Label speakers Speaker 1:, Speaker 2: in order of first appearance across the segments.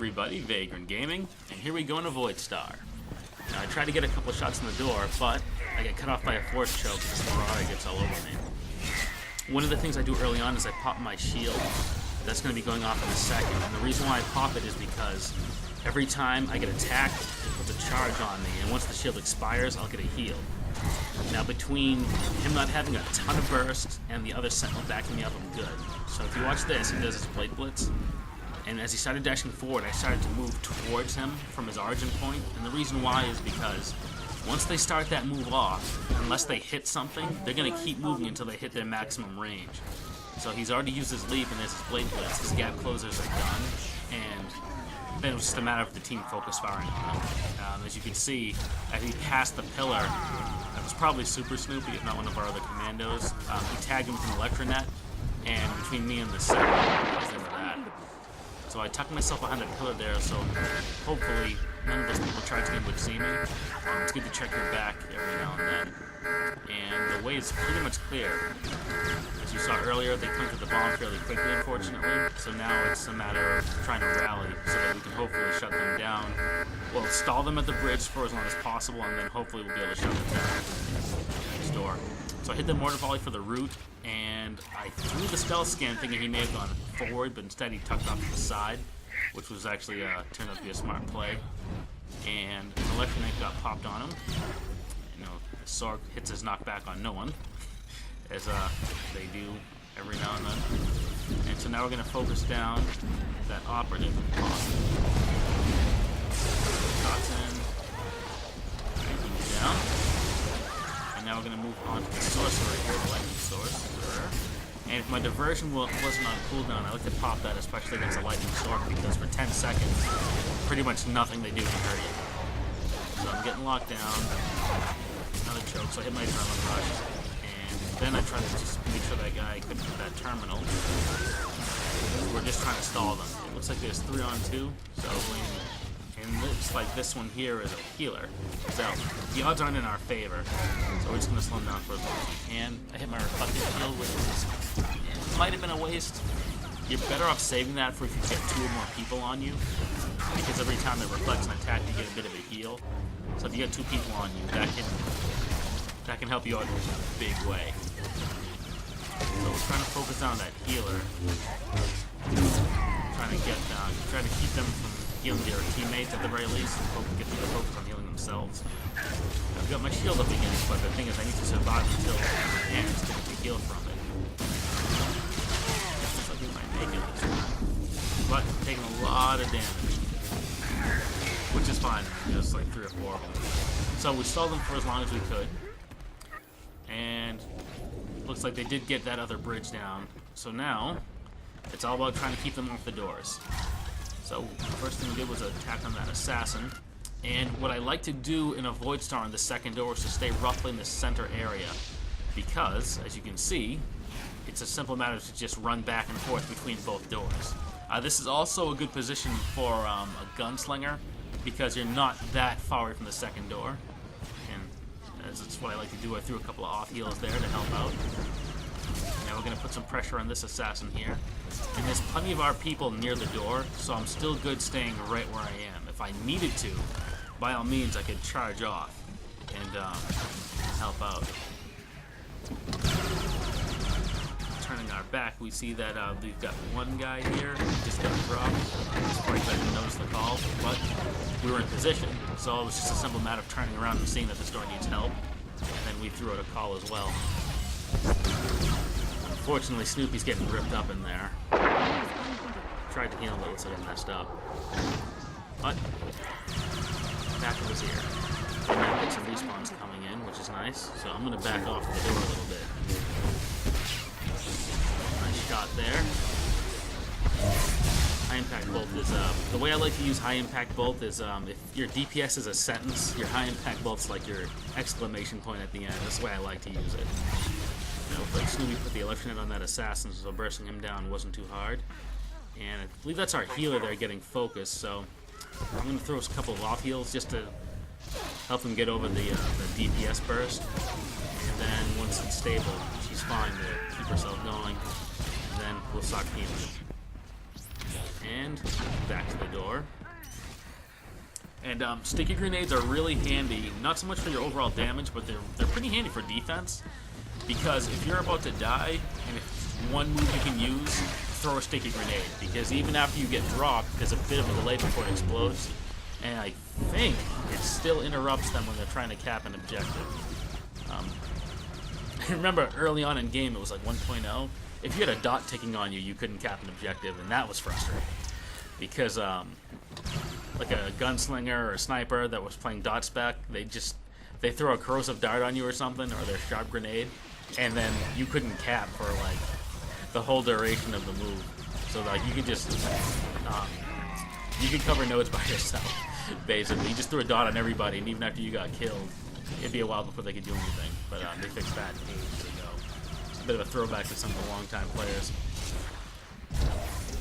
Speaker 1: everybody, Vagrant Gaming, and here we go into Voidstar. Now I tried to get a couple shots in the door, but I get cut off by a force choke because the Marauder gets all over me. One of the things I do early on is I pop my shield. That's going to be going off in a second, and the reason why I pop it is because every time I get attacked, it puts a charge on me, and once the shield expires, I'll get a heal. Now between him not having a ton of burst and the other sentinel backing me up, I'm good. So if you watch this, he does his blade blitz. And as he started dashing forward, I started to move towards him from his origin point. And the reason why is because once they start that move off, unless they hit something, they're going to keep moving until they hit their maximum range. So he's already used his leap and there's his blade blitz. His gap closers are done. And then it was just a matter of the team focus firing on him. As you can see, as he passed the pillar, that was probably Super Snoopy, if not one of our other commandos. He tagged him with an electronet, and between me and the second, I was into that. So I tucked myself behind a pillar there, so hopefully none of those people charging in would see me. It's good to check your back every now and then. And the way is pretty much clear. As you saw earlier, they planted the bomb fairly quickly, unfortunately. So now it's a matter of trying to rally so that we can hopefully shut them down. We'll stall them at the bridge for as long as possible, and then hopefully we'll be able to shut them down next door. So I hit the mortar volley for the root, and I threw the stealth scan thinking he may have gone forward, but instead he tucked off to the side, which was actually turned out to be a smart play. And an electronet got popped on him. You know, the Sork hits his knockback on no one, as they do every now and then. And so now we're going to focus down that operative Shots in. Alright, he's down. And now we're going to move on to the sorcerer here, the lightning sorcerer. And if my diversion wasn't on cooldown, I like to pop that, especially against a lightning sword, because for 10 seconds, pretty much nothing they do can hurt you. So I'm getting locked down. Another choke, so I hit my adrenaline rush. And then I try to just make sure that guy couldn't hit that terminal. We're just trying to stall them. It looks like there's 3 on 2, so and looks like this one here is a healer. So the odds aren't in our favor. So we're just going to slow him down for as long as we can. I hit my reflective shield, which might have been a waste. You're better off saving that for if you get 2 or more people on you, because every time it reflects an attack, you get a bit of a heal. So if you get 2 people on you, that can help you out in a big way. So we're trying to focus on that healer. Trying to keep them from healing their teammates at the very least, and get them to focus on healing themselves. I've got my shield up again, but the thing is I need to survive until the end to get the heal from it. Looks like we might make it this time. But I'm taking a lot of damage, which is fine, just like 3 or 4 of them. So we stalled them for as long as we could, and looks like they did get that other bridge down. So now it's all about trying to keep them off the doors. So the first thing we did was attack on that assassin. And what I like to do in a Voidstar on the second door is to stay roughly in the center area, because, as you can see, it's a simple matter to just run back and forth between both doors. This is also a good position for a gunslinger, because you're not that far away from the second door. And that's what I like to do. I threw a couple of off heals there to help out. Now we're going to put some pressure on this assassin here. And there's plenty of our people near the door, so I'm still good staying right where I am. If I needed to, by all means, I could charge off and help out. Turning our back, we see that we've got one guy here who just got dropped. Probably didn't notice the call, but we were in position, so it was just a simple matter of turning around and seeing that this door needs help, and then we threw out a call as well. Unfortunately, Snoopy's getting ripped up in there. Tried to heal him, but it looks like I messed up. But back was here. And now get some respawns coming in, which is nice. So I'm going to back off the door a little bit. Nice shot there. High impact bolt is the way I like to use high impact bolt is if your DPS is a sentence, your high impact bolt's like your exclamation point at the end. That's the way I like to use it. You know, like Snoopy put the electronet on that assassin, so bursting him down wasn't too hard. And I believe that's our healer there getting focused, so I'm going to throw a couple of off heals just to help him get over the DPS burst. And then once it's stable, she's fine to keep herself going. And then we'll start healing. And back to the door. And sticky grenades are really handy, not so much for your overall damage, but they're pretty handy for defense. Because if you're about to die, and if one move you can use, throw a sticky grenade. Because even after you get dropped, there's a bit of a delay before it explodes. And I think it still interrupts them when they're trying to cap an objective. I remember early on in game it was like 1.0. If you had a dot ticking on you, you couldn't cap an objective, and that was frustrating. Because like a gunslinger or a sniper that was playing dot spec, they throw a corrosive dart on you or something, or their sharp grenade, and then you couldn't cap for like the whole duration of the move. So like you could just you could cover nodes by yourself, basically. You just threw a dot on everybody, and even after you got killed, it'd be a while before they could do anything. But they fixed that ages ago. It's a bit of a throwback to some of the long-time players.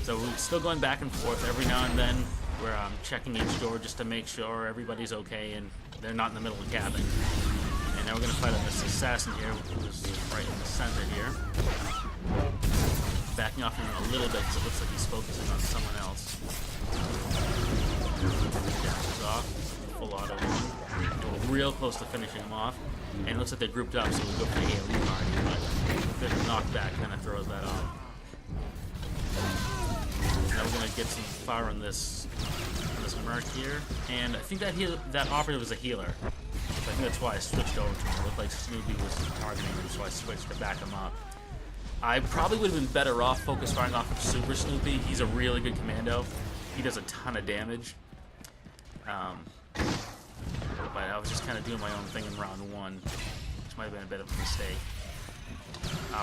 Speaker 1: So we're still going back and forth every now and then. We're checking each door just to make sure everybody's okay and they're not in the middle of capping. And now we're going to fight this assassin here, who's right in the center here. Backing off him a little bit because it looks like he's focusing on someone else. Dashes off. Full auto one. We're real close to finishing him off. And it looks like they're grouped up, so we go for the AoE party, but their knockback kind of throws that off. Now we're going to get some fire on this merc here, and I think that operative was a healer. So I think that's why I switched over to him. It looked like Snoopy was targeting him, so I switched to back him up. I probably would have been better off focus firing off of Super Snoopy. He's a really good commando. He does a ton of damage. But I was just kind of doing my own thing in round one, which might have been a bit of a mistake.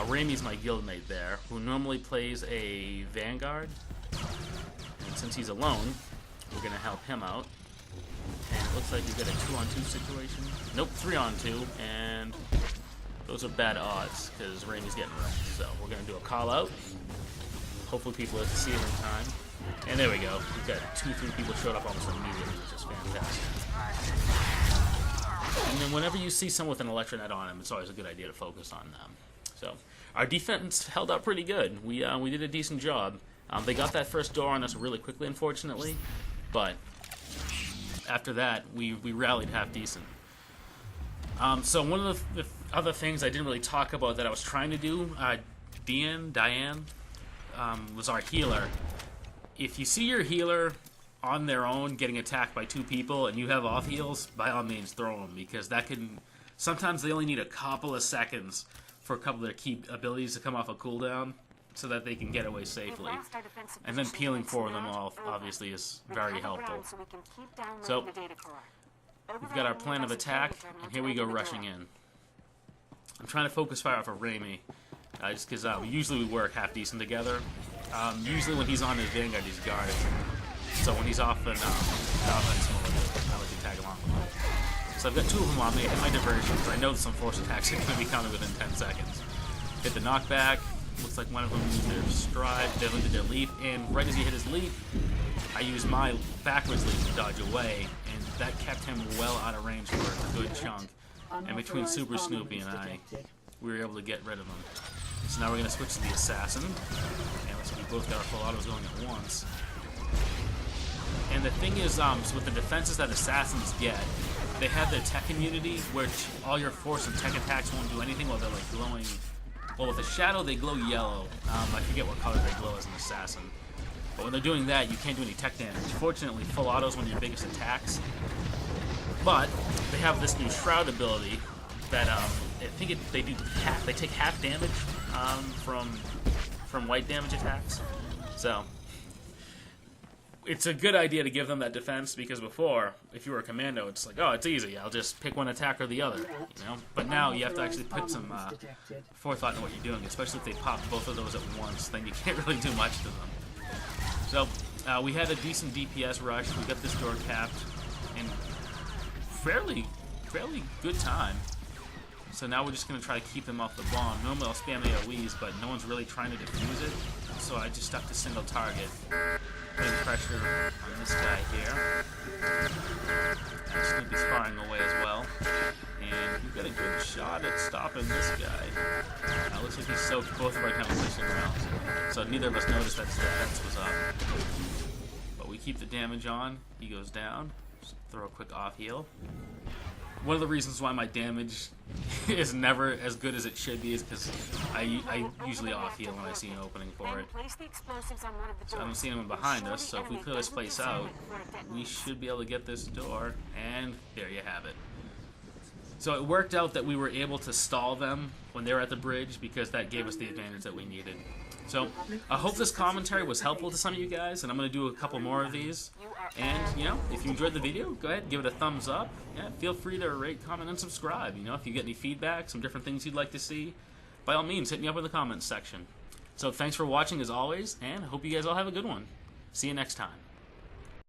Speaker 1: Raimi's my guildmate there, who normally plays a Vanguard. And since he's alone, we're going to help him out. And it looks like we've got a 2-on-2 situation. Nope, 3-on-2, and those are bad odds, because Raimi's getting wrecked. So we're going to do a call-out. Hopefully people have to see it in time. And there we go. We've got 2-3 people showed up almost immediately, which is fantastic. And then whenever you see someone with an electronet on him, it's always a good idea to focus on them. So our defense held up pretty good. We did a decent job. They got that first door on us really quickly, unfortunately, but after that, we rallied half decent. So one of the other things I didn't really talk about that I was trying to do, Diane, was our healer. If you see your healer on their own getting attacked by 2 people and you have off heals, by all means throw them, because that can, sometimes they only need a couple of seconds for a couple of their key abilities to come off a cooldown so that they can get away safely. And then peeling 4 of them off obviously is very helpful. So we've got our plan of attack, and here we go rushing in. I'm trying to focus fire off of Raimi, just because usually we work half decent together. Usually when he's on his Vanguard, he's guarded. So when he's off in offense mode, I like to tag along with him. So I've got 2 of them on me. I hit my diversion, because I know some force attacks are going to be coming within 10 seconds. Hit the knockback. Looks like one of them used their stride, they did their leap, and right as he hit his leap, I used my backwards leap to dodge away, and that kept him well out of range for a good chunk. And between Super Snoopy and I, we were able to get rid of him. So now we're going to switch to the assassin, and looks like we both got our full autos going at once. And the thing is, so with the defenses that assassins get, they have their tech immunity, which all your force and tech attacks won't do anything while they're like glowing. Well, with a shadow, they glow yellow. I forget what color they glow as an assassin. But when they're doing that, you can't do any tech damage. Fortunately, full auto is one of your biggest attacks. But they have this new Shroud ability that I think they take half damage from white damage attacks. So it's a good idea to give them that defense, because before, if you were a commando, it's like, oh, it's easy. I'll just pick one attack or the other, you know. But now you have to actually put some forethought into what you're doing, especially if they pop both of those at once. Then you can't really do much to them. So we had a decent DPS rush. We got this door capped in fairly good time. So now we're just going to try to keep them off the bomb. Normally I'll spam AoEs, but no one's really trying to defuse it. So I just stuck to single target. Putting pressure on this guy here. And Snoopy's firing away as well. And we've got a good shot at stopping this guy. Looks like he soaked both of our demolition rounds. So neither of us noticed that his defense was up. But we keep the damage on. He goes down. Just throw a quick off heal. One of the reasons why my damage is never as good as it should be is because I usually off heal when I see an opening for it. So I don't see anyone behind us, so if we clear this place out, we should be able to get this door, and there you have it. So it worked out that we were able to stall them when they were at the bridge because that gave us the advantage that we needed. So I hope this commentary was helpful to some of you guys, and I'm going to do a couple more of these. And, you know, if you enjoyed the video, go ahead and give it a thumbs up. Yeah, feel free to rate, comment, and subscribe. You know, if you get any feedback, some different things you'd like to see, by all means, hit me up in the comments section. So thanks for watching as always, and I hope you guys all have a good one. See you next time.